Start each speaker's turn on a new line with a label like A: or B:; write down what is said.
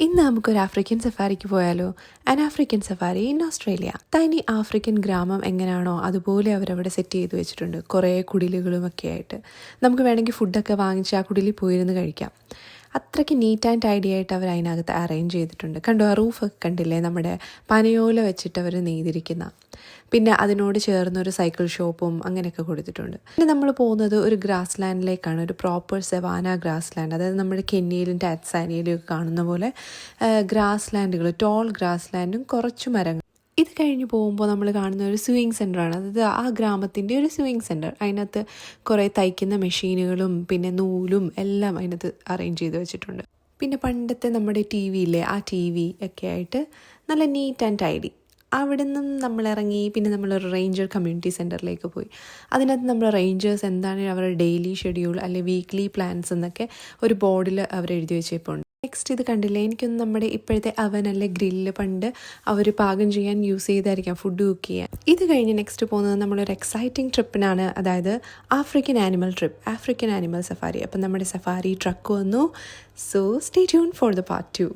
A: ഇന്ന് നമുക്കൊരു ആഫ്രിക്കൻ സഫാരിക്ക് പോയാലോ? An African safari in Australia. തനി ആഫ്രിക്കൻ ഗ്രാമം എങ്ങനെയാണോ അതുപോലെ അവരവിടെ സെറ്റ് ചെയ്ത് വെച്ചിട്ടുണ്ട്, കുറേ കുടിലുകളും ഒക്കെ ആയിട്ട്. നമുക്ക് വേണമെങ്കിൽ ഫുഡൊക്കെ വാങ്ങിച്ച് ആ കുടിലിൽ പോയിരുന്ന് കഴിക്കാം. അത്രയ്ക്ക് നീറ്റ് ആൻഡ് ടൈഡി ആയിട്ട് അവർ അതിനകത്ത് അറേഞ്ച് ചെയ്തിട്ടുണ്ട്. കണ്ടോ, ആ റൂഫൊക്കെ കണ്ടില്ലേ, നമ്മുടെ പനയോല വെച്ചിട്ട് അവർ നെയ്തിരിക്കുന്ന. പിന്നെ അതിനോട് ചേർന്നൊരു സൈക്കിൾ ഷോപ്പും അങ്ങനെയൊക്കെ കൊടുത്തിട്ടുണ്ട്. പിന്നെ നമ്മൾ പോകുന്നത് ഒരു ഗ്രാസ് ലാൻഡിലേക്കാണ്, ഒരു പ്രോപ്പർ സെവാന ഗ്രാസ് ലാൻഡ്. അതായത് നമ്മുടെ കെന്യയിലും ടാൻസാനിയയിലും ഒക്കെ കാണുന്ന പോലെ ഗ്രാസ് ലാൻഡുകൾ, ടോൾ ഗ്രാസ് ലാൻഡും കുറച്ച് മരങ്ങൾ. ഇത് കഴിഞ്ഞ് പോകുമ്പോൾ നമ്മൾ കാണുന്ന ഒരു സ്വിങ് സെൻ്ററാണ്. അതായത് ആ ഗ്രാമത്തിൻ്റെ ഒരു സ്വിങ് സെൻറ്റർ. അതിനകത്ത് കുറേ തയ്ക്കുന്ന മെഷീനുകളും പിന്നെ നൂലും എല്ലാം അതിനകത്ത് അറേഞ്ച് ചെയ്ത് വെച്ചിട്ടുണ്ട്. പിന്നെ പണ്ടത്തെ നമ്മുടെ ടി വിയിലെ ആ ടി വി ഒക്കെ ആയിട്ട് നല്ല നീറ്റ് ആൻഡ് ടൈഡി. അവിടെ നിന്നും നമ്മൾ ഇറങ്ങി പിന്നെ നമ്മളൊരു റേഞ്ചർ കമ്മ്യൂണിറ്റി സെൻറ്ററിലേക്ക് പോയി. അതിനകത്ത് നമ്മൾ റേഞ്ചേഴ്സ് എന്താണ് അവരുടെ ഡെയിലി ഷെഡ്യൂൾ അല്ലെ വീക്ക്ലി പ്ലാൻസ് എന്നൊക്കെ ഒരു ബോർഡിൽ അവർ എഴുതി വെച്ചേപ്പുണ്ട്. നെക്സ്റ്റ് ഇത് കണ്ടില്ലേ, എനിക്കൊന്ന് നമ്മുടെ ഇപ്പോഴത്തെ അവൻ അല്ലെ ഗ്രില്ല് പണ്ട് അവർ പാകം ചെയ്യാൻ യൂസ് ചെയ്തായിരിക്കാം ഫുഡ് കുക്ക് ചെയ്യാൻ. ഇത് കഴിഞ്ഞ് നെക്സ്റ്റ് പോകുന്നത് നമ്മളൊരു എക്സൈറ്റിംഗ് ട്രിപ്പിനാണ്, അതായത് African animal trip, African animal safari. അപ്പം നമ്മുടെ സഫാരി ട്രക്ക് വന്നു. So stay tune for the part 2.